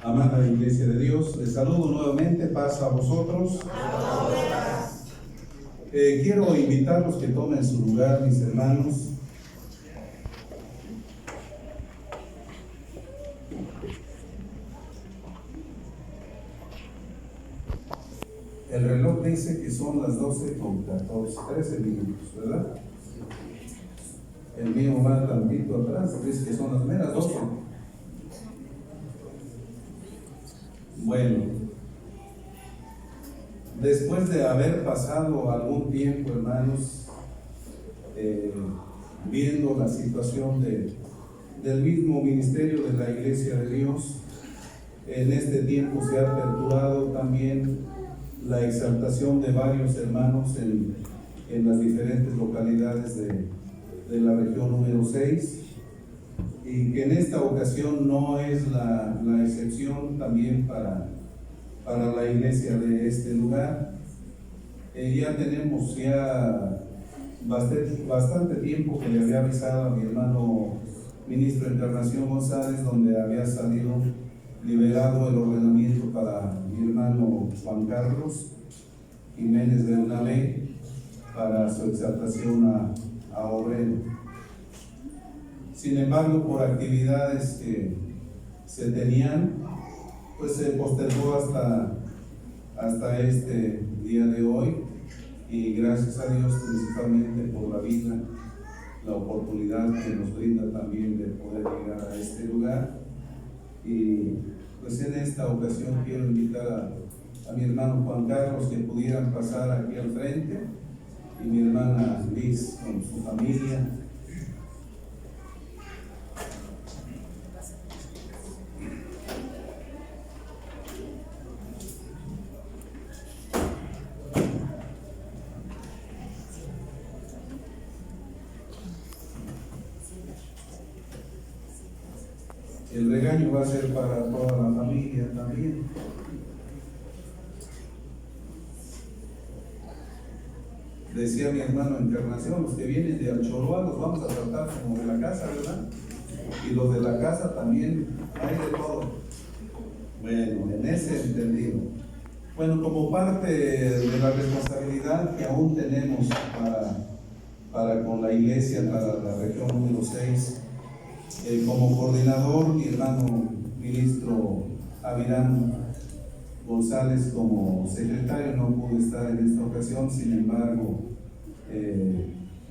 Amada Iglesia de Dios, les saludo nuevamente, paz a vosotros. Quiero invitarlos que tomen su lugar, mis hermanos. El reloj dice que son las 12:14, 13 minutos, ¿verdad? El mío va tantito atrás, dice que son las meras 12. Bueno, después de haber pasado algún tiempo, hermanos, viendo la situación del mismo ministerio de la Iglesia de Dios, en este tiempo se ha aperturado también la exaltación de varios hermanos en las diferentes localidades de la región número 6, y que en esta ocasión no es la excepción también para la iglesia de este lugar. Ya tenemos bastante tiempo que le había avisado a mi hermano ministro Encarnación González, donde había salido liberado el ordenamiento para mi hermano Juan Carlos Jiménez Bernabé para su exaltación a obrero. Sin embargo, por actividades que se tenían, pues se postergó hasta este día de hoy, y gracias a Dios principalmente por la vida, la oportunidad que nos brinda también de poder llegar a este lugar. Y pues en esta ocasión quiero invitar a mi hermano Juan Carlos que pudieran pasar aquí al frente, y mi hermana Liz con su familia. El regaño va a ser para toda la familia también. Decía mi hermano Encarnación, los que vienen de Alcholoa los vamos a tratar como de la casa, ¿verdad? Y los de la casa también, hay de todo. Bueno, en ese entendido. Bueno, como parte de la responsabilidad que aún tenemos para con la iglesia, para la región número 6, como coordinador, mi hermano ministro Avirán González como secretario no pudo estar en esta ocasión. Sin embargo,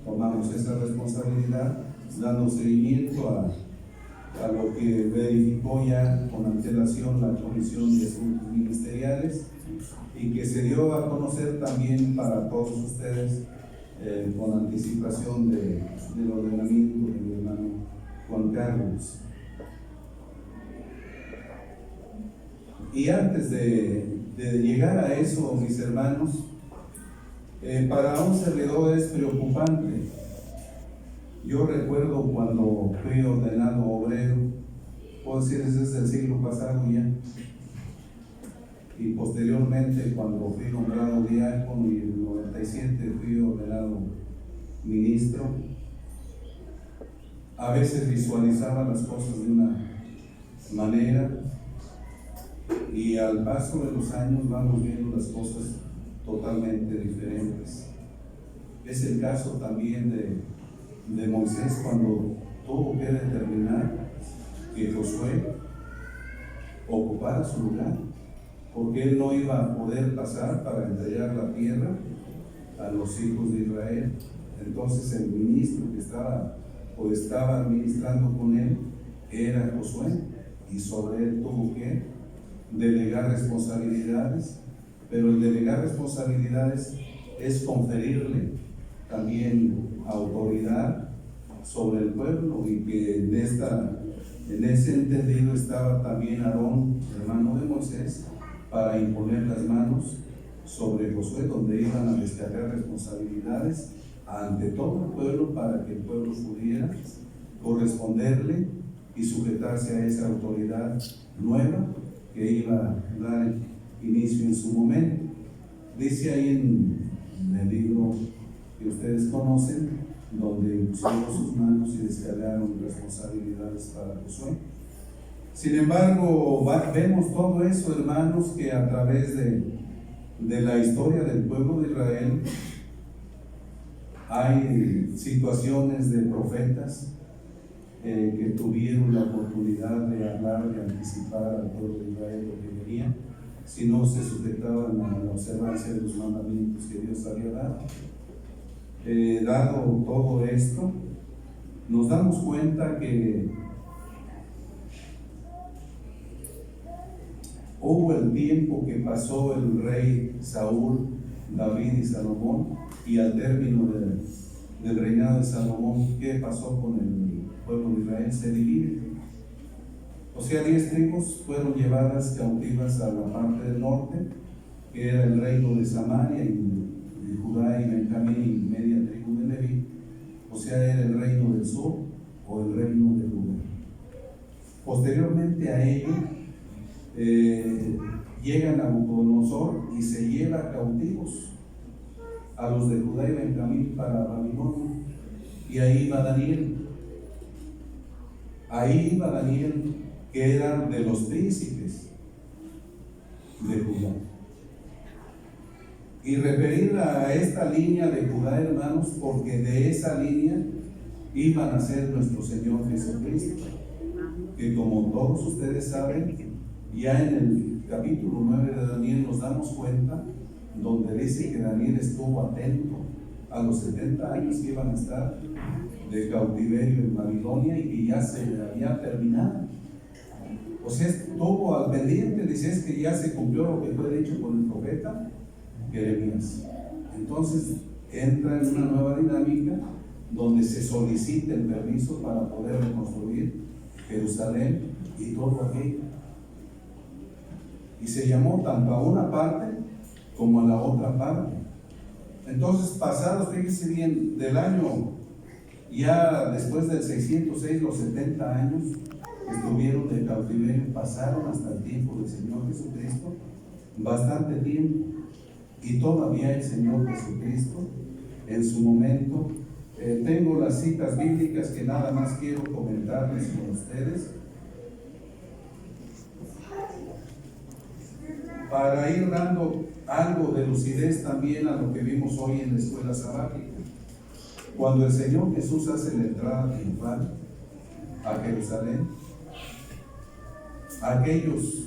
tomamos esa responsabilidad dando seguimiento a lo que verificó ya con antelación la Comisión de Asuntos Ministeriales, y que se dio a conocer también para todos ustedes con anticipación del ordenamiento de mi hermano Juan Carlos. Y antes de llegar a eso, mis hermanos, para un servidor es preocupante. Yo recuerdo cuando fui ordenado obrero, puedo decir desde el siglo pasado ya, y posteriormente cuando fui nombrado diácono, y en el 97 fui ordenado ministro, a veces visualizaba las cosas de una manera, y al paso de los años vamos viendo las cosas totalmente diferentes. Es el caso también de Moisés, cuando tuvo que determinar que Josué ocupara su lugar, porque él no iba a poder pasar para entregar la tierra a los hijos de Israel. Entonces el ministro que estaba administrando con él era Josué, y sobre él tuvo que delegar responsabilidades, pero el delegar responsabilidades es conferirle también autoridad sobre el pueblo, y que en ese entendido estaba también Aarón, hermano de Moisés, para imponer las manos sobre Josué, donde iban a descargar responsabilidades ante todo el pueblo, para que el pueblo pudiera corresponderle y sujetarse a esa autoridad nueva que iba a dar inicio en su momento. Dice ahí en el libro que ustedes conocen, donde pusieron sus manos y descargaron responsabilidades para Josué. Sin embargo, vemos todo eso, hermanos, que a través de la historia del pueblo de Israel hay situaciones de profetas que tuvieron la oportunidad de hablar, de anticipar al pueblo de Israel lo que venía, si no se sujetaban a la observancia de los mandamientos que Dios había dado. Dado todo esto, nos damos cuenta que hubo el tiempo que pasó el rey Saúl, David y Salomón, y al término del reinado de Salomón, ¿qué pasó con el pueblo de Israel? Se divide. O sea, 10 tribus fueron llevadas cautivas a la parte del norte, que era el reino de Samaria, y Judá y Benjamín, y media tribu de Leví. O sea, era el reino del sur o el reino de Judá. Posteriormente a ello, llega Nabucodonosor y se lleva cautivos a los de Judá y Benjamín para Babilonia, y ahí va Daniel, que era de los príncipes de Judá. Y referir a esta línea de Judá, hermanos, porque de esa línea iba a nacer nuestro Señor Jesucristo, que como todos ustedes saben, ya en el capítulo 9 de Daniel nos damos cuenta, donde dice que Daniel estuvo atento a los 70 años que iban a estar de cautiverio en Babilonia y que ya se había terminado. O sea, estuvo al pendiente, dice, es que ya se cumplió lo que fue dicho por el profeta Jeremías. Entonces entra en una nueva dinámica donde se solicita el permiso para poder reconstruir Jerusalén y todo aquello. Y se llamó tanto a una parte como a la otra parte. Entonces, pasados, fíjense bien, del año, ya después del 606, los 70 años estuvieron de cautiverio, pasaron hasta el tiempo del Señor Jesucristo, bastante tiempo, y todavía el Señor Jesucristo, en su momento, tengo las citas bíblicas que nada más quiero comentarles con ustedes, para ir dando algo de lucidez también a lo que vimos hoy en la escuela sabática. Cuando el Señor Jesús hace la entrada triunfal a Jerusalén, aquellos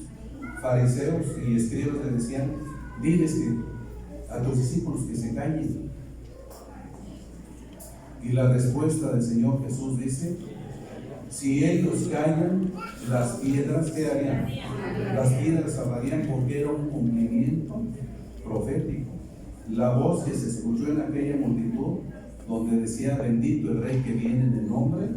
fariseos y escribas le decían: diles a tus discípulos que se callen. Y la respuesta del Señor Jesús dice: si ellos callan, las piedras, ¿qué harían? Las piedras hablarían, porque era un cumplimiento profético. La voz que se escuchó en aquella multitud, donde decía: bendito el Rey que viene en el nombre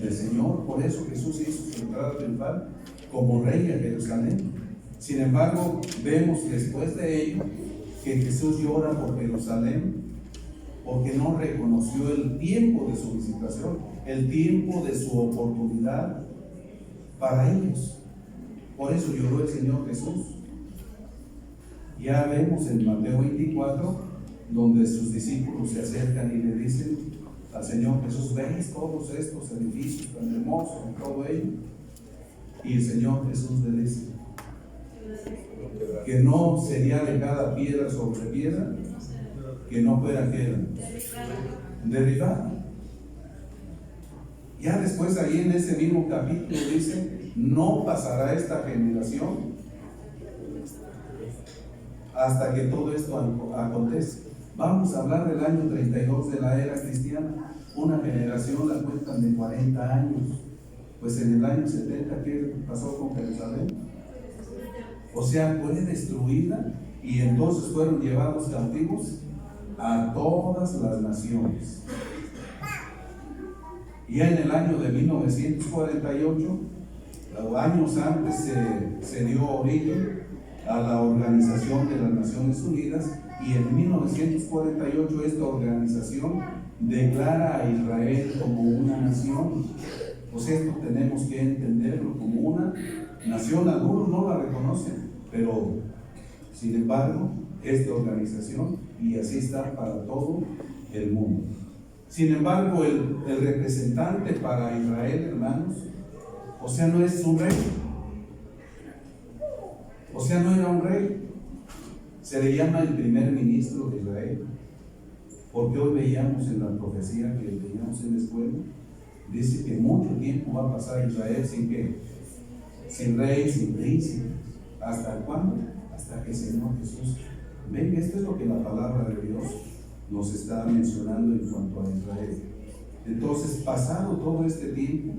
del Señor. Por eso Jesús hizo su entrada triunfal como Rey a Jerusalén. Sin embargo, vemos después de ello que Jesús llora por Jerusalén, porque no reconoció el tiempo de su visitación, el tiempo de su oportunidad para ellos. Por eso lloró el Señor Jesús. Ya vemos en Mateo 24, donde sus discípulos se acercan y le dicen al Señor Jesús: ¿ves todos estos edificios tan hermosos y todo ello? Y el Señor Jesús le dice que no sería dejada piedra sobre piedra que no fuera derribada. Ya después, ahí en ese mismo capítulo dice: no pasará esta generación hasta que todo esto acontezca. Vamos a hablar del año 32 de la era cristiana. Una generación la cuentan de 40 años. Pues en el año 70, ¿qué pasó con Jerusalén? O sea, fue destruida, y entonces fueron llevados cautivos a todas las naciones. Ya en el año de 1948, años antes, se dio origen a la Organización de las Naciones Unidas, y en 1948 esta organización declara a Israel como una nación. Pues esto tenemos que entenderlo como una nación. Algunos no la reconocen, pero sin embargo, esta organización, y así está para todo el mundo. Sin embargo, el representante para Israel, hermanos, O sea, no es un rey. O sea, no era un rey. Se le llama el primer ministro de Israel. Porque hoy veíamos en la profecía que veíamos en la escuela, dice que mucho tiempo va a pasar Israel sin qué, sin rey, sin príncipe. ¿Hasta cuándo? Hasta que el Señor Jesús venga. Esto es lo que la palabra de Dios nos está mencionando en cuanto a Israel. Entonces, pasado todo este tiempo,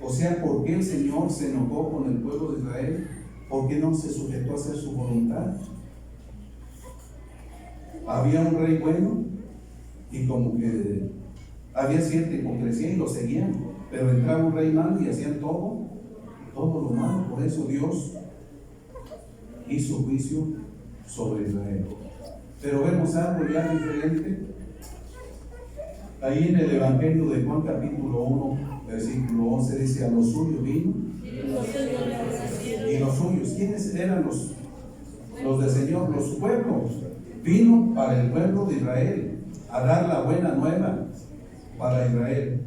o sea, ¿por qué el Señor se enojó con el pueblo de Israel? ¿Por qué no se sujetó a hacer su voluntad? Había un rey bueno y como que había cierta hipocresía y lo seguían, pero entraba un rey malo y hacían todo lo malo. Por eso Dios hizo juicio sobre Israel. Pero vemos algo ya diferente. Ahí en el Evangelio de Juan capítulo 1, versículo 11 dice: a los suyos vino y los suyos, ¿quiénes eran los del Señor? Los pueblos. Vino para el pueblo de Israel a dar la buena nueva para Israel,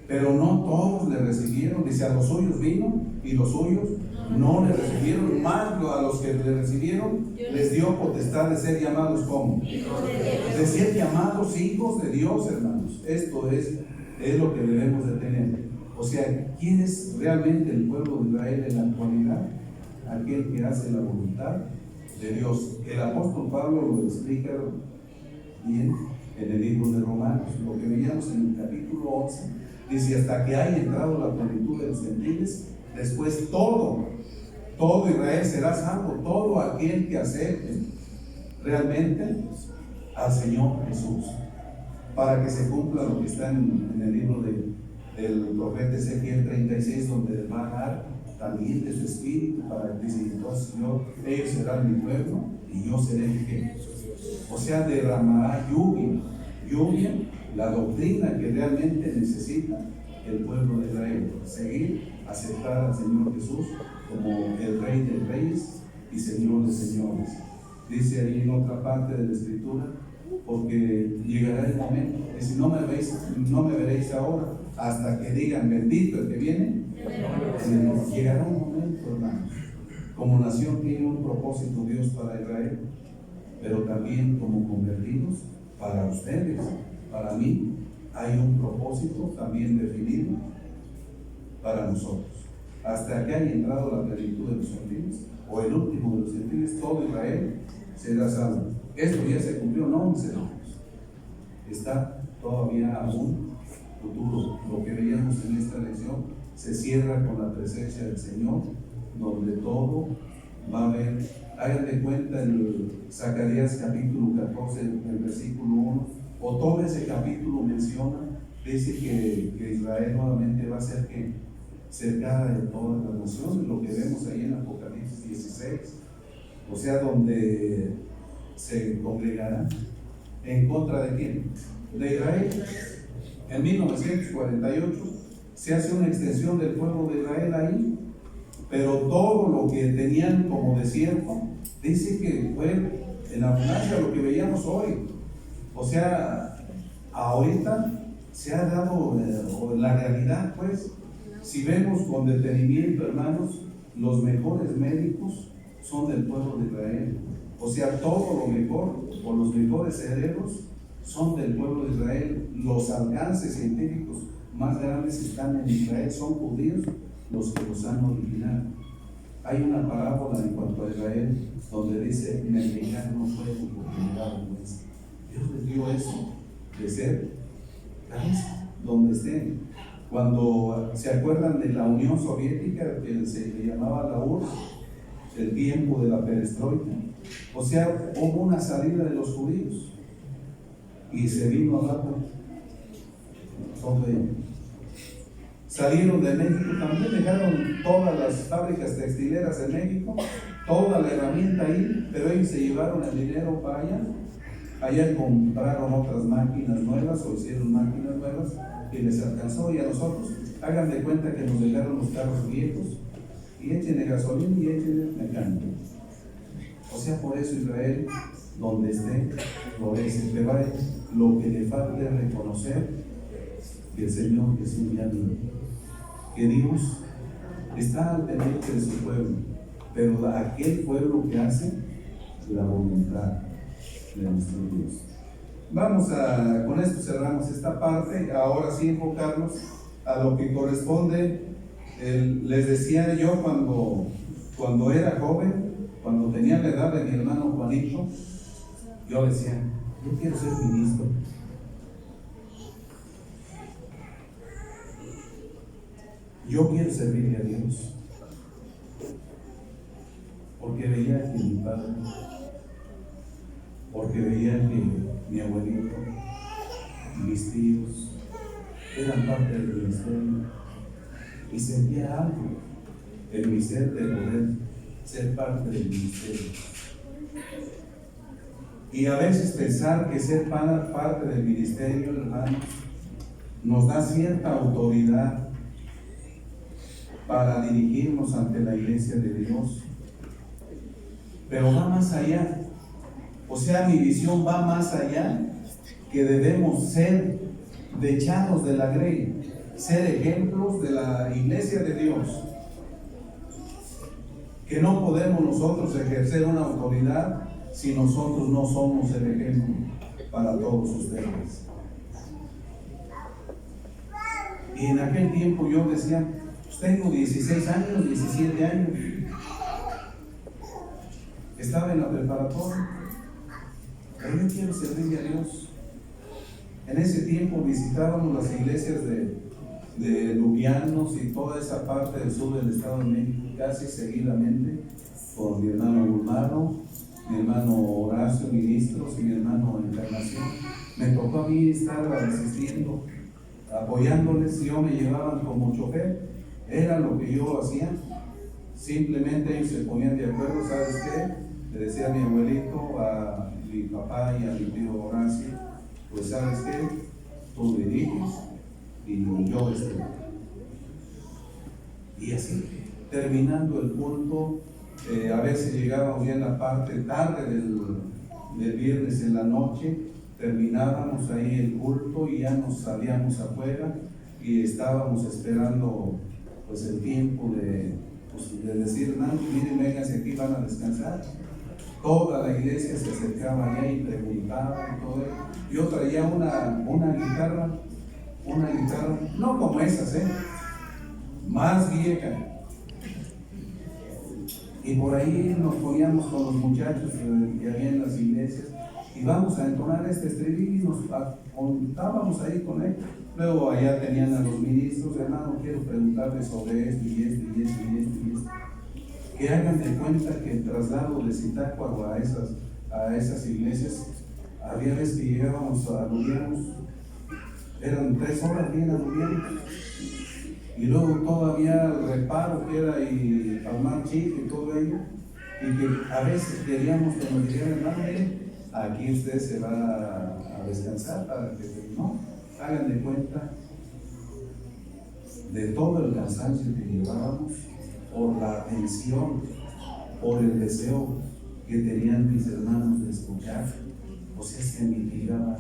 pero no todos le recibieron. Dice: a los suyos vino y los suyos no le recibieron, más a los que le recibieron les dio potestad de ser llamados como de ser llamados hijos de Dios, hermanos. Esto es lo que debemos de tener. O sea, ¿quién es realmente el pueblo de Israel en la actualidad? Aquel que hace la voluntad de Dios. El apóstol Pablo lo explica bien en el libro de Romanos, lo que veíamos en el capítulo 11. Dice: hasta que haya entrado la plenitud de los gentiles, después todo Israel será salvo, todo aquel que acepte realmente al Señor Jesús, para que se cumpla lo que está en el libro del profeta Ezequiel 36, donde va a dar también de su espíritu, para que dice: entonces ellos serán mi pueblo y yo seré mi gente. O sea, derramará lluvia, la doctrina que realmente necesita el pueblo de Israel: seguir, aceptar al Señor Jesús como el Rey de Reyes y Señor de Señores. Dice ahí en otra parte de la Escritura: porque llegará el momento, dice: no me veréis ahora, hasta que digan: bendito el que viene. Llegará un momento, hermanos. Como nación tiene un propósito Dios para Israel, pero también como convertidos, para ustedes, para mí, hay un propósito también definido para nosotros. Hasta que haya entrado la plenitud de los gentiles, o el último de los gentiles, todo Israel será salvo. ¿Esto ya se cumplió? No, mis hermanos. Está todavía aún futuro. Lo que veíamos en esta lección se cierra con la presencia del Señor, donde todo va a haber. Hagan de cuenta en Zacarías capítulo 14, el versículo 1, o todo ese capítulo menciona, dice que Israel nuevamente va a ser que cercada de todas las naciones, lo que vemos ahí en Apocalipsis 16, o sea, donde se congregarán en contra de quién, de Israel. En 1948 se hace una extensión del pueblo de Israel ahí, pero todo lo que tenían como desierto, dice que fue en abundancia lo que veíamos hoy. O sea, ahorita se ha dado la realidad, pues. Si vemos con detenimiento, hermanos, los mejores médicos son del pueblo de Israel. O sea, todo lo mejor, o los mejores cerebros son del pueblo de Israel. Los alcances científicos más grandes están en Israel, son judíos los que los han originado. Hay una parábola en cuanto a Israel donde dice: mendigar no fue oportunidad vergüenza. Dios les dio eso de ser cabeza donde estén. Cuando se acuerdan de la Unión Soviética, que se le llamaba la URSS, el tiempo de la perestroika, o sea, hubo una salida de los judíos y se vino abajo sobre ellos. Salieron de México, también dejaron todas las fábricas textileras en México, toda la herramienta ahí, pero ellos se llevaron el dinero para allá. Allá compraron otras máquinas nuevas o hicieron máquinas nuevas que les alcanzó, y a nosotros, hagan de cuenta que nos dejaron los carros viejos y échenle gasolina y échenle mecánica. O sea, por eso Israel, donde esté, florece. Pero lo que le falta es reconocer que el Señor Jesús ya vino, que Dios está al pendiente de su pueblo, pero aquel pueblo que hace la voluntad de nuestro Dios. Con esto cerramos esta parte. Ahora sí enfocarnos a lo que corresponde. Les decía yo cuando era joven, cuando tenía la edad de mi hermano Juanito, yo decía, yo quiero ser ministro. Yo quiero servirle a Dios. Porque veía que mi padre, porque veía que mi abuelito, mis tíos, eran parte del ministerio, y sentía algo en mi ser de poder ser parte del ministerio. Y a veces pensar que ser parte del ministerio, hermanos, nos da cierta autoridad para dirigirnos ante la iglesia de Dios, pero va más allá. O sea, mi visión va más allá, que debemos ser dechados de la grey, ser ejemplos de la iglesia de Dios, que no podemos nosotros ejercer una autoridad si nosotros no somos el ejemplo para todos ustedes. Y en aquel tiempo yo decía, pues tengo 16 años, 17 años, estaba en la preparatoria, pero yo quiero servirle a Dios. En ese tiempo visitábamos las iglesias de Lubianos y toda esa parte del sur del Estado de México casi seguidamente, con mi hermano Gulmaro, mi hermano Horacio, ministros, y mi hermano Encarnación. Me tocó a mí estar asistiendo, apoyándoles. Yo me llevaban como chofer, era lo que yo hacía. Simplemente ellos se ponían de acuerdo. ¿Sabes qué? Le decía a mi abuelito, a mi papá y a mi tío Horacio, pues ¿sabes qué? Tú diriges y yo estoy. Y así, terminando el culto, a veces llegábamos ya en la parte tarde del viernes en la noche, terminábamos ahí el culto y ya nos salíamos afuera y estábamos esperando pues el tiempo de decir, hermanos, miren, vénganse aquí, van a descansar. Toda la iglesia se acercaba allá y preguntaba y todo eso. Yo traía una guitarra, no como esas, más vieja. Y por ahí nos poníamos con los muchachos que había en las iglesias y vamos a entonar este estribillo y nos contábamos ahí con él. Luego allá tenían a los ministros, hermano, quiero preguntarles sobre esto y esto y esto y esto y esto. Que hagan de cuenta que el traslado de Zitácuaro a esas iglesias, había veces que llegábamos a Lubianos, eran 3 horas bien a Lubianos, y luego todavía el reparo que era y Palmar Chico y todo ello, y que a veces queríamos que nos dijeran, hermano, aquí usted se va a descansar para que no hagan de cuenta de todo el cansancio que llevábamos, por la atención, por el deseo que tenían mis hermanos de escuchar. O sea, se mitigaba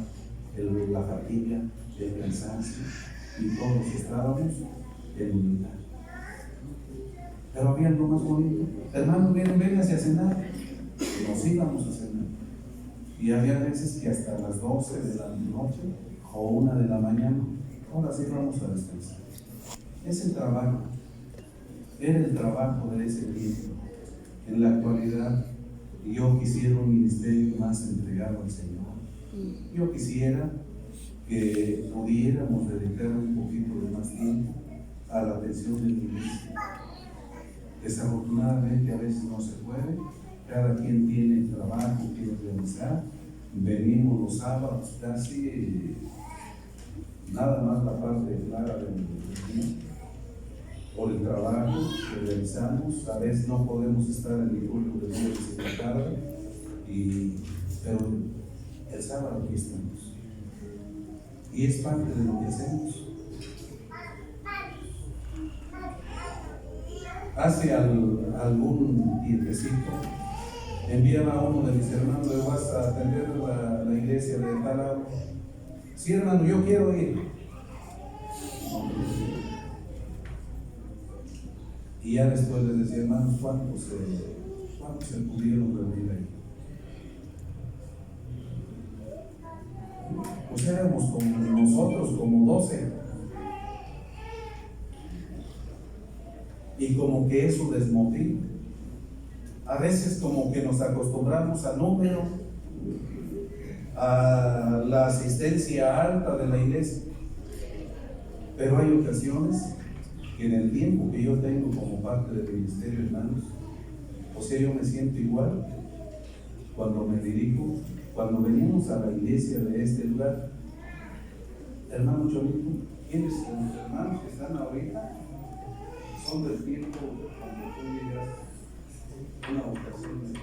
la fatiga, el cansancio, y todos estábamos en unidad. Pero había algo más bonito. Hermanos, vénganse a cenar. Nos íbamos a cenar. Y había veces que hasta las 12 de la noche o 1 de la mañana, ahora sí vamos a descansar. Es el trabajo. Era el trabajo de ese tiempo. En la actualidad, yo quisiera un ministerio más entregado al Señor. Yo quisiera que pudiéramos dedicar un poquito de más tiempo a la atención del iglesia. Desafortunadamente a veces no se puede. Cada quien tiene el trabajo que quiere realizar. Venimos los sábados casi nada más la parte clara del día, por el trabajo que realizamos. A veces no podemos estar en el culto de viernes en la tarde, pero el sábado aquí estamos. Y es parte de lo que hacemos. Hace algún tiempecito enviaba a uno de mis hermanos de WhatsApp a atender la iglesia de tal lado. Sí, hermano, yo quiero ir. Y ya después les decía, hermanos, ¿cuántos se pudieron reunir ahí? Pues éramos como nosotros, como 12. Y como que eso desmotiva. A veces como que nos acostumbramos al número, a la asistencia alta de la iglesia. Pero hay ocasiones que en el tiempo que yo tengo como parte del ministerio, hermanos, o sea, yo me siento igual cuando me dirijo, cuando venimos a la iglesia de este lugar. Hermano Cholito, ¿quiénes son los hermanos que están ahorita? Son del tiempo cuando tú llegas una ocasión.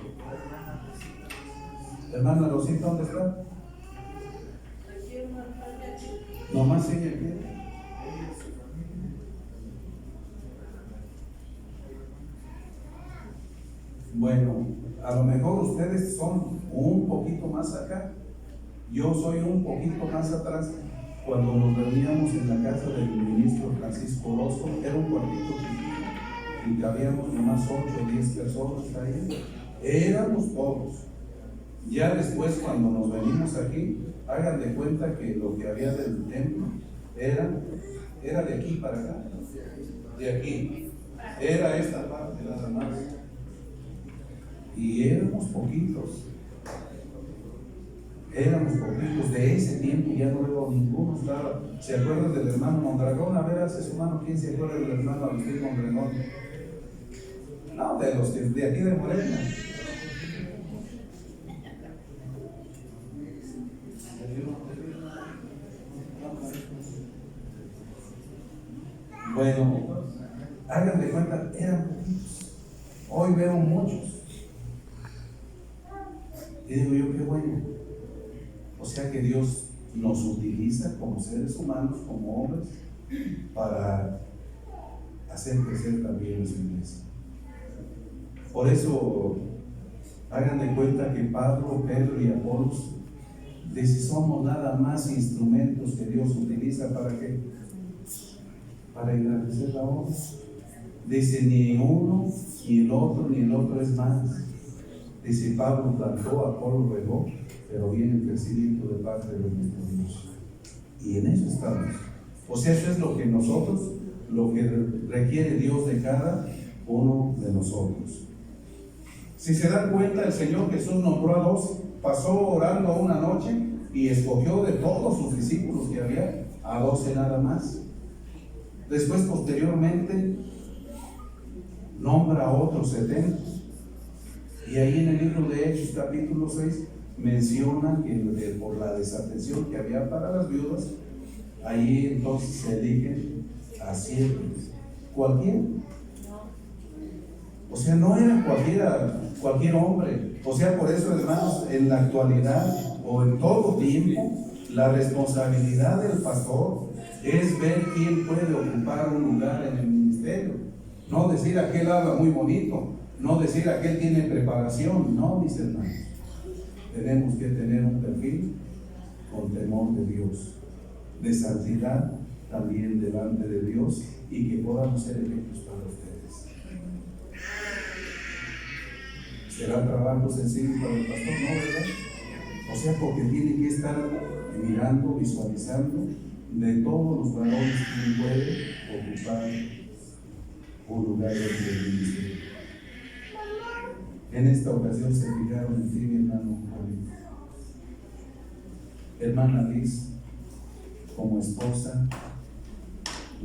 Hermana Rosita, ¿dónde está? Nomás ella quiere. Bueno, a lo mejor ustedes son un poquito más acá, yo soy un poquito más atrás. Cuando nos reuníamos en la casa del ministro Francisco Orozco, era un cuartito chiquito y cabíamos nomás 8 o 10 personas ahí. Éramos todos. Ya después, cuando nos venimos aquí, hagan de cuenta que lo que había del templo era de aquí para acá, de aquí. Era esta parte nada más. Y éramos poquitos, de ese tiempo ya no veo ninguno. ¿Se acuerdan del hermano Mondragón? A ver, hace su mano, ¿quién se acuerda del hermano Agustín Mondragón? No, de los que de aquí de Morena. Bueno, hagan de cuenta, eran poquitos. Hoy veo muchos. Y digo yo, qué bueno. O sea que Dios nos utiliza como seres humanos, como hombres, para hacer crecer también su iglesia. Por eso, hagan de cuenta que Pablo, Pedro y Apolos, dice, somos nada más instrumentos que Dios utiliza para que, para engrandecer la obra. Dice, ni uno, ni el otro es más. Dice, Pablo plantó, Apolo regó, pero viene el crecimiento de parte de nuestro Dios. Y en eso estamos. O sea, eso es lo que nosotros, lo que requiere Dios de cada uno de nosotros. Si se dan cuenta, el Señor Jesús nombró a 12, pasó orando una noche y escogió de todos sus discípulos que había a 12 nada más. Después, posteriormente, nombra a otros 70. Y ahí en el libro de Hechos, capítulo 6, menciona que por la desatención que había para las viudas, ahí entonces se eligen a 7. ¿Cualquiera? O sea, no era cualquier hombre. O sea, por eso, hermanos, en la actualidad o en todo tiempo, la responsabilidad del pastor es ver quién puede ocupar un lugar en el ministerio. No decir aquel habla muy bonito, no decir aquel tiene preparación. No, mis hermanos, tenemos que tener un perfil con temor de Dios, de santidad también delante de Dios, y que podamos ser ejemplos para ustedes. ¿Será trabajo sencillo para el pastor? No, ¿verdad? O sea, porque tiene que estar mirando, visualizando de todos los varones que puede ocupar un lugar dentro del ministerio. En esta ocasión se fijaron en ti, mi hermano Juan. Hermana Liz, como esposa,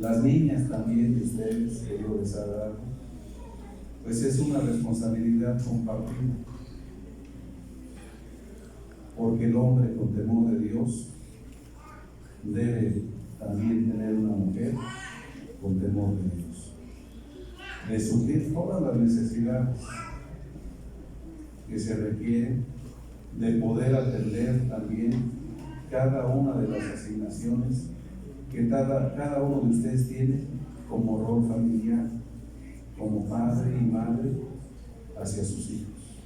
las niñas también de ustedes que Dios les ha dado, pues es una responsabilidad compartida, porque el hombre con temor de Dios debe también tener una mujer con temor de Dios, de suplir todas las necesidades que se requieren, de poder atender también cada una de las asignaciones que cada uno de ustedes tiene como rol familiar, como padre y madre hacia sus hijos.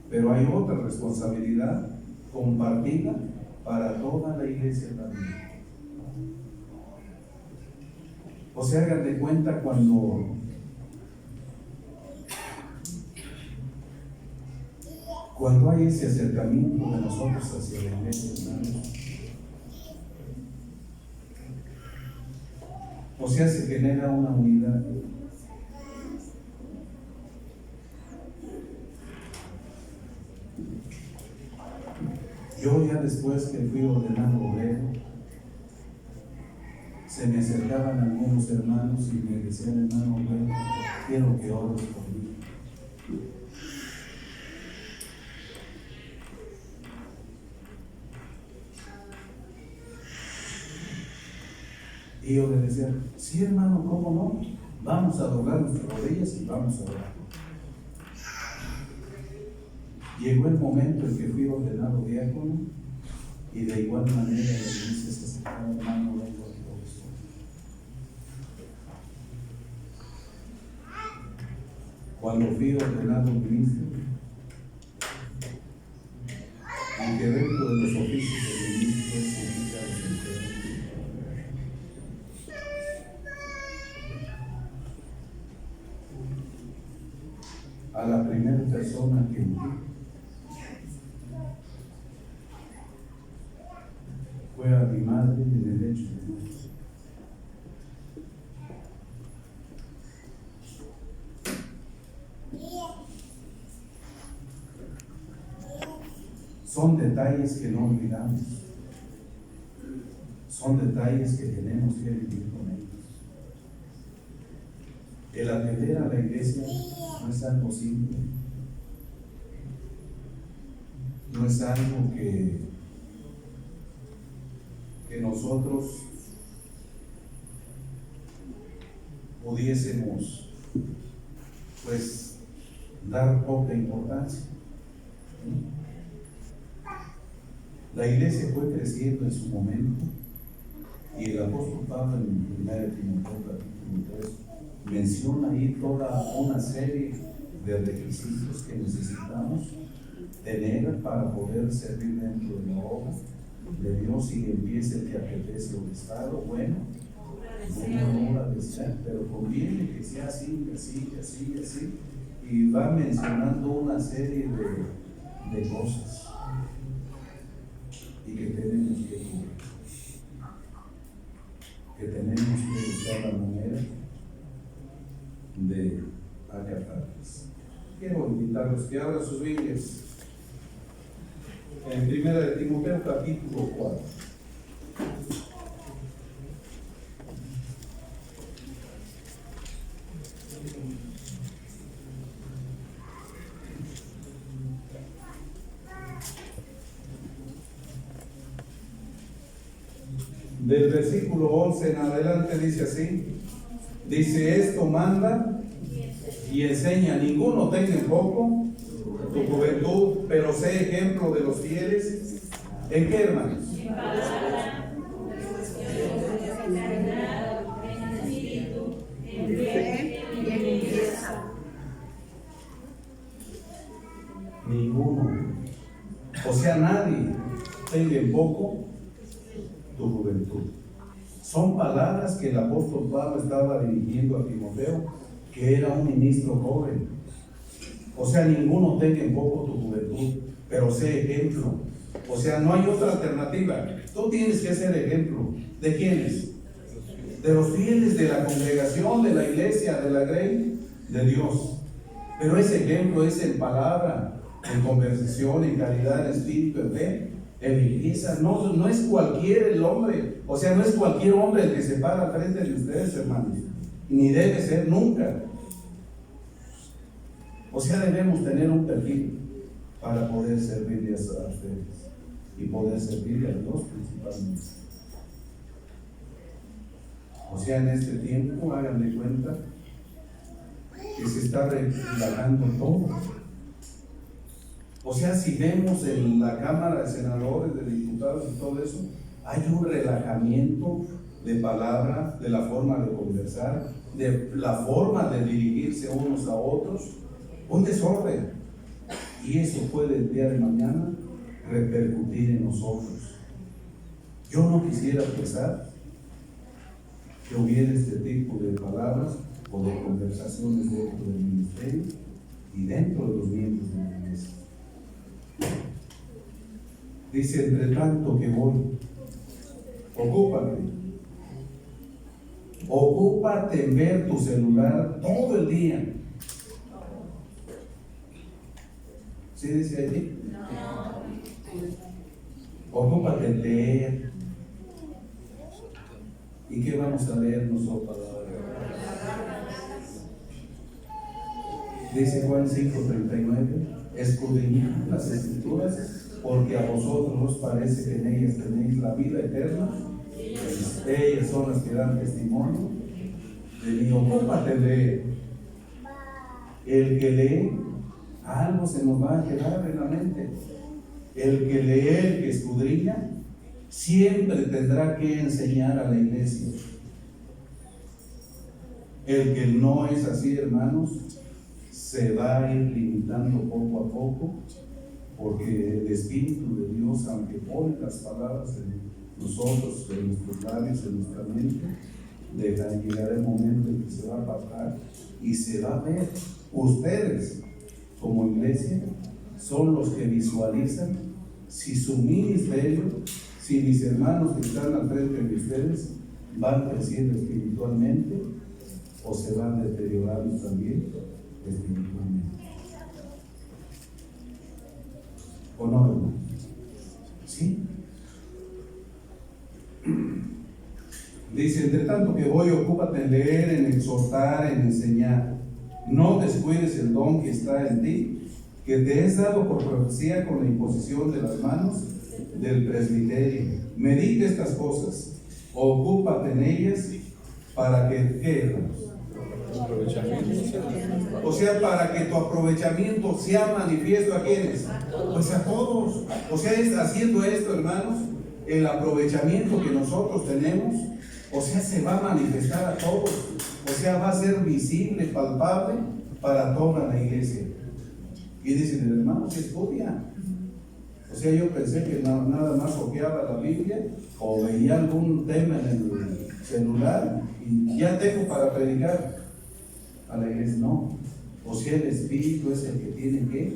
Pero hay otra responsabilidad compartida para toda la iglesia también. O sea, hagan de cuenta cuando Cuando hay ese acercamiento de nosotros hacia la iglesia, hermanos, o sea, se genera una unidad. Yo ya después que fui ordenado obrero, se me acercaban algunos hermanos y me decían: hermano obrero, quiero que ores por mí. Y yo le decía: sí, hermano, ¿cómo no? Vamos a doblar nuestras rodillas y vamos a orar. Llegó el momento en que fui ordenado diácono y de igual manera la iglesia se acercaba: hermano, vengo a todo esto. Cuando fui ordenado ministro, aunque dentro de los oficios del ministro se indica los enfermos, a la primera persona que vi fue a mi madre en el lecho de muerte. Son detalles que no olvidamos, son detalles que tenemos que vivir con ellos. El atender a la iglesia no es algo simple, no es algo que nosotros pudiésemos pues dar poca importancia. La iglesia fue creciendo en su momento y el apóstol Pablo en 1 Timoteo capítulo 3 menciona ahí toda una serie de requisitos que necesitamos tener para poder servir dentro de la obra de Dios y empiece el que apetece o estado, bueno, una hora de ser, pero conviene que sea así, así, así, así, y va mencionando una serie de cosas y que tenemos que cubrir, que tenemos que buscar la manera de acatarlas. Quiero invitarlos que abran sus Biblias en 1 Timoteo capítulo 4. Del versículo 11 en adelante dice así: dice, esto manda y enseña: ninguno tenga en poco tu juventud, pero sé ejemplo de los fieles. ¿En qué, hermanos? En palabra, en caridad, en espíritu, en fe y en limpieza. Ninguno, o sea, nadie tenga en poco tu juventud. Son palabras que el apóstol Pablo estaba dirigiendo a Timoteo, que era un ministro joven. O sea, ninguno tenga en poco tu juventud, pero sé ejemplo. O sea, no hay otra alternativa. Tú tienes que ser ejemplo. ¿De quiénes? De los fieles de la congregación, de la iglesia, de la grey de Dios. Pero ese ejemplo es en palabra, en conversación, en caridad, en espíritu, en fe, en limpieza. No es cualquier el hombre. O sea, no es cualquier hombre el que se para al frente de ustedes, hermanos. Ni debe ser nunca. O sea, debemos tener un perfil para poder servirles a ustedes y poder servirle a Dios principalmente. O sea, en este tiempo, hagan de cuenta que se está relajando todo. O sea, si vemos en la Cámara de Senadores, de Diputados y todo eso, hay un relajamiento de palabra, de la forma de conversar, de la forma de dirigirse unos a otros, un desorden. Y eso puede el día de mañana repercutir en nosotros. Yo no quisiera pensar que hubiera este tipo de palabras o de conversaciones dentro del ministerio y dentro de los miembros de la iglesia. Dice, entre tanto que voy, ocúpate. Ocúpate en ver tu celular todo el día. ¿Sí dice allí? No. Ocúpate en leer. ¿Y qué vamos a leer nosotros? Dice Juan 5:39, escudriñad las Escrituras, porque a vosotros os parece que en ellas tenéis la vida eterna. Ellas son las que dan testimonio de mí. Ocúpate en leer. El que lee, algo se nos va a quedar en la mente. El que lee, el que escudriña, siempre tendrá que enseñar a la iglesia. El que no es así, hermanos, se va a ir limitando poco a poco, porque el Espíritu de Dios, aunque pone las palabras en nosotros, en nuestros labios, en nuestra mente, llegará el momento en que se va a apartar y se va a ver. Ustedes, como iglesia, son los que visualizan si su ministerio, si mis hermanos que están al frente de ustedes van creciendo espiritualmente o se van deteriorando también espiritualmente. ¿O no, hermano? ¿Sí? Dice, entre tanto que voy, ocúpate en leer, en exhortar, en enseñar. No descuides el don que está en ti, que te es dado por profecía con la imposición de las manos del presbiterio. Medite estas cosas, ocúpate en ellas, para que, ¿qué, hermanos? O sea, para que tu aprovechamiento sea manifiesto ¿a quiénes? Pues a todos. O sea, haciendo esto, hermanos, el aprovechamiento que nosotros tenemos, o sea, se va a manifestar a todos. O sea, va a ser visible, palpable para toda la iglesia. Y dicen, hermano, que estudia. O sea, yo pensé que nada más ojeaba la Biblia o veía algún tema en el celular y ya tengo para predicar. A la iglesia no. O sea, el Espíritu es el que tiene que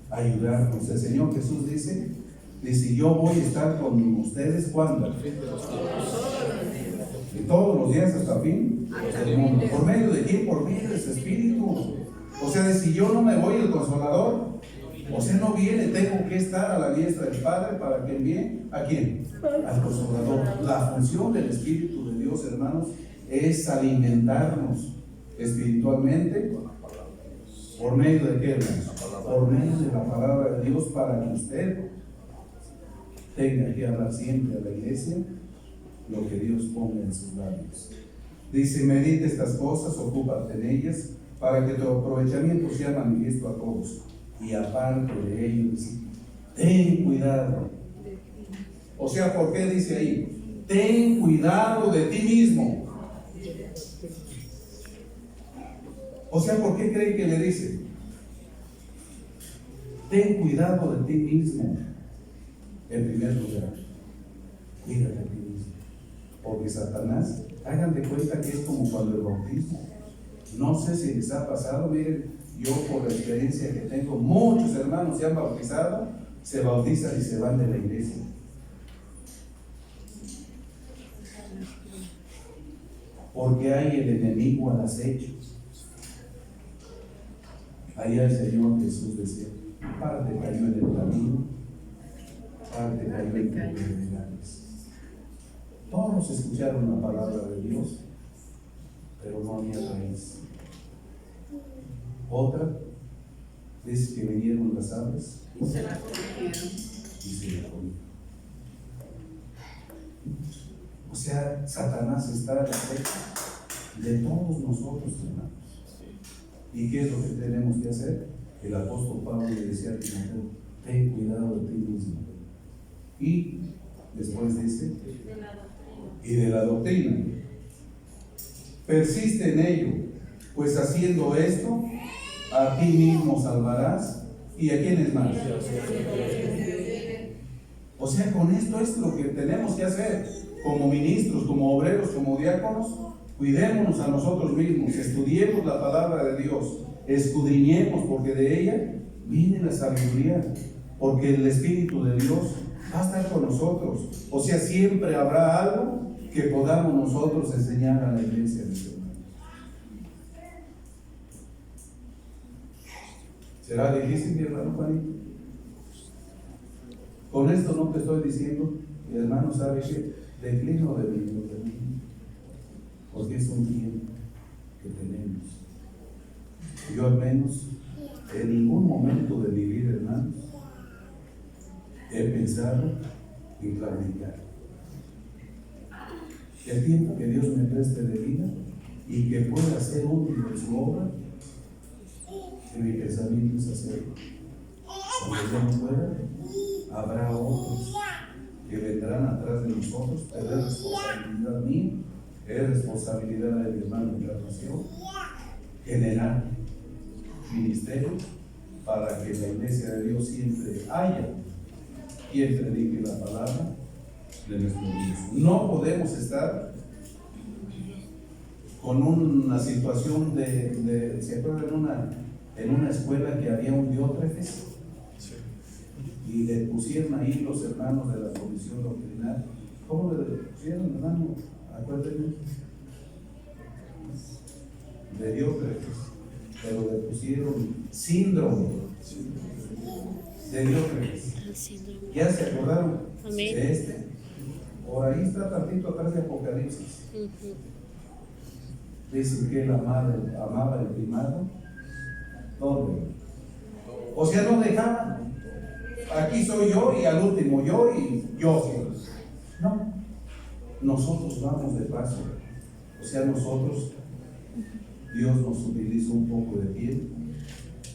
ayudarnos. El Señor Jesús dice, yo voy a estar con ustedes ¿cuándo? Y todos los días hasta el fin del mundo. ¿Por medio de quién? Por medio de ese Espíritu. O sea, si yo no me voy, el Consolador, o sea, no viene, tengo que estar a la diestra del Padre para que envíe ¿a quién? Al Consolador. La función del Espíritu de Dios, hermanos, es alimentarnos espiritualmente. ¿Por medio de qué, hermanos? Por medio de la palabra de Dios, para que usted tenga que hablar siempre a la iglesia lo que Dios ponga en sus labios. Dice, medite estas cosas, ocúpate en ellas, para que tu aprovechamiento sea manifiesto a todos. Y aparte de ello, dice, ten cuidado. O sea, ¿por qué dice ahí? Ten cuidado de ti mismo. O sea, ¿por qué cree que le dice? Ten cuidado de ti mismo. En primer lugar, cuídate de ti mismo. Porque Satanás, hagan de cuenta que es como cuando el bautismo. No sé si les ha pasado, miren, yo por la experiencia que tengo, muchos hermanos se han bautizado, se bautizan y se van de la iglesia. Porque hay el enemigo al acecho. Allá el Señor Jesús decía, parte cayó en el camino, parte cayó en enfermedades. Todos escucharon la palabra de Dios, pero no había raíz. Otra, dice que vinieron las aves y se la comieron. Y se la comieron. O sea, Satanás está a la fecha de todos nosotros, hermanos. ¿Y qué es lo que tenemos que hacer? El apóstol Pablo le decía a Timoteo, ten cuidado de ti mismo. Y después dice, y de la doctrina. Persiste en ello, pues haciendo esto, a ti mismo salvarás. ¿Y a quiénes más? O sea, con esto es lo que tenemos que hacer, como ministros, como obreros, como diáconos. Cuidémonos a nosotros mismos, estudiemos la palabra de Dios, escudriñemos, porque de ella viene la sabiduría. porque el Espíritu de Dios va a estar con nosotros. O sea, siempre habrá algo que podamos nosotros enseñar a la iglesia de Dios. ¿Será difícil, mi hermano Juanito? Con esto no te estoy diciendo, mi hermano sabe que declino de mí, porque es un tiempo que tenemos. Yo al menos en ningún momento de mi vida, hermanos, he pensado en claudicar. El tiempo que Dios me preste de vida y que pueda ser útil en su obra, en mi pensamiento es hacerlo. Cuando yo no pueda, habrá otros que vendrán atrás de nosotros, pero es responsabilidad mía, es responsabilidad de mi hermano Encarnación, generar ministerio para que la iglesia de Dios siempre haya quien predique la palabra de nuestro Dios. No podemos estar con una situación ¿se acuerdan en una escuela que había un diótrefes? Y le pusieron ahí los hermanos de la comisión doctrinal. ¿Cómo le pusieron, hermano? Acuérdense. De diótrefes. Pero le pusieron síndrome de diótrefes. ¿Ya se acordaron de este? Por ahí está tantito atrás de Apocalipsis. Dicen que él amaba el primado. ¿Dónde? O sea, no dejaba. Aquí soy yo y al último yo y yo. No. Nosotros vamos de paso. O sea, nosotros, Dios nos utiliza un poco de tiempo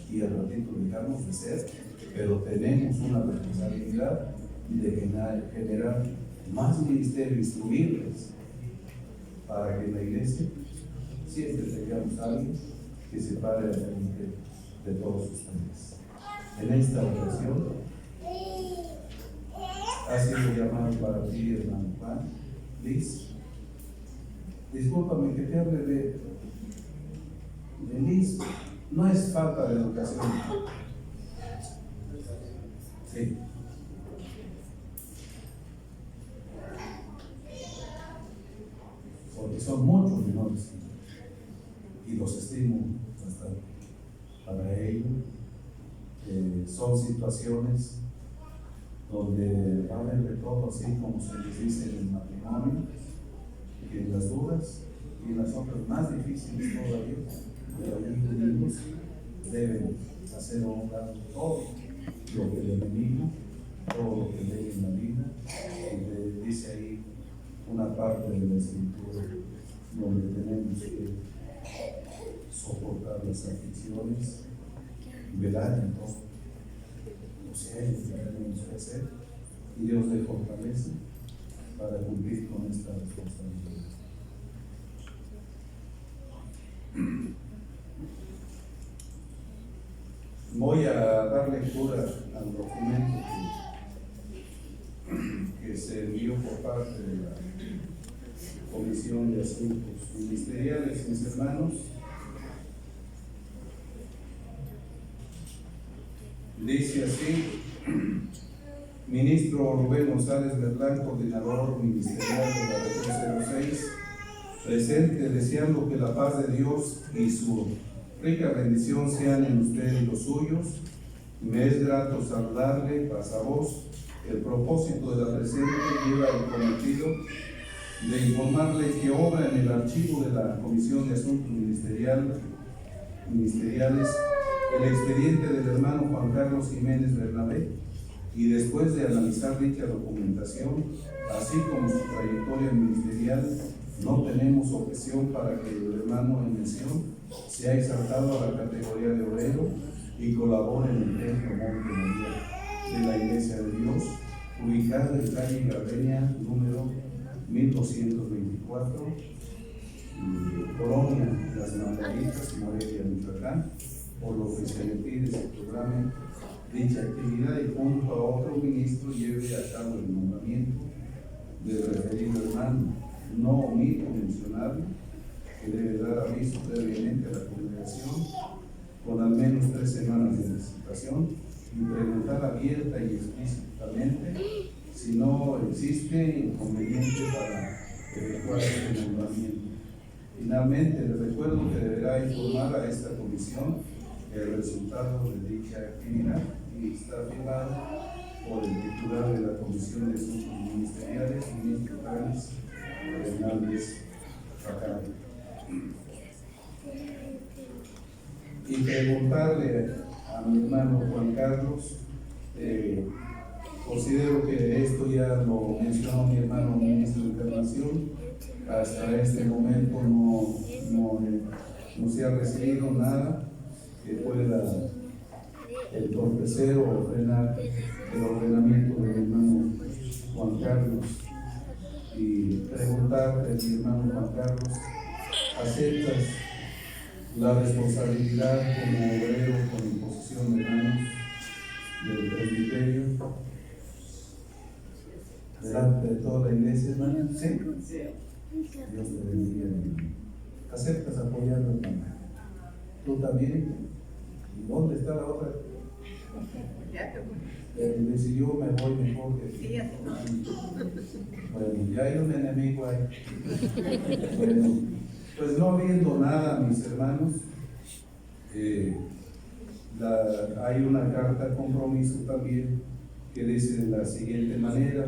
y al ratito dejamos de ser, pero tenemos una responsabilidad de generar más ministerio, instruirles, para que en la iglesia siempre tengamos a alguien que se pare al frente de todos ustedes. En esta ocasión ha sido llamado para ti, hermano Juan. Liz, discúlpame que te hable de Liz, no es falta de educación. Sí. Porque son muchos menores y los estimo bastante. Para ello, son situaciones donde va a haber de todo, así como se les dice en el matrimonio, que en las duras y en las otras más difíciles todavía, pero allí los niños deben hacer a un lado todo lo que el enemigo, todo lo que lee en la Biblia, y dice ahí una parte de la escritura donde tenemos que soportar las aflicciones, velar en todo. O sea, es lo que tenemos que hacer, y Dios le fortalece para cumplir con esta responsabilidad. Voy a dar lectura al documento que se envió por parte de la Comisión de Asuntos Ministeriales, mis hermanos. Dice así: Ministro Rubén González Berlán, coordinador ministerial de la región 06, presente, deseando que la paz de Dios y su rica bendición sean en usted y los suyos. Me es grato saludarle, paz a vos. El propósito de la presente lleva el cometido de informarle que obra en el archivo de la Comisión de Asuntos Ministeriales el expediente del hermano Juan Carlos Jiménez Bernabé, y después de analizar dicha documentación, así como su trayectoria ministerial, no tenemos objeción para que el hermano en mención sea exaltado a la categoría de obrero y colabore en el templo Monte María de la Iglesia de Dios, ubicada en calle Gardenia, número 1224, Colonia Las Margaritas, Morelia, Michoacán, por lo que se le pide se programe dicha actividad y junto a otro ministro lleve a cabo el nombramiento del referido hermano. No omito mencionarlo, que debe dar aviso previamente a la congregación con al menos 3 semanas de anticipación y preguntar abierta y explícitamente si no existe inconveniente para efectuar este nombramiento. Finalmente, les recuerdo que deberá informar a esta comisión el resultado de dicha actividad y está firmado por el titular de la Comisión de Asuntos Ministeriales, ministro Carlos Hernández Fajardo. Y preguntarle a mi hermano Juan Carlos, considero que esto ya lo mencionó mi hermano ministro de Encarnación, hasta este momento no se ha recibido nada que pueda entorpecer o frenar el ordenamiento del hermano Juan Carlos. Y preguntarle a mi hermano Juan Carlos, ¿aceptas la responsabilidad como obrero con imposición de manos del presbiterio delante de toda la iglesia, hermano? ¿Sí? Dios te bendiga. ¿Aceptas apoyarlo, hermano? ¿Tú también? ¿Y dónde está la otra? Si yo me voy mejor que bueno, ya hay un enemigo ahí. Bueno, pues no viendo nada, mis hermanos, hay una carta compromiso también que dice de la siguiente manera: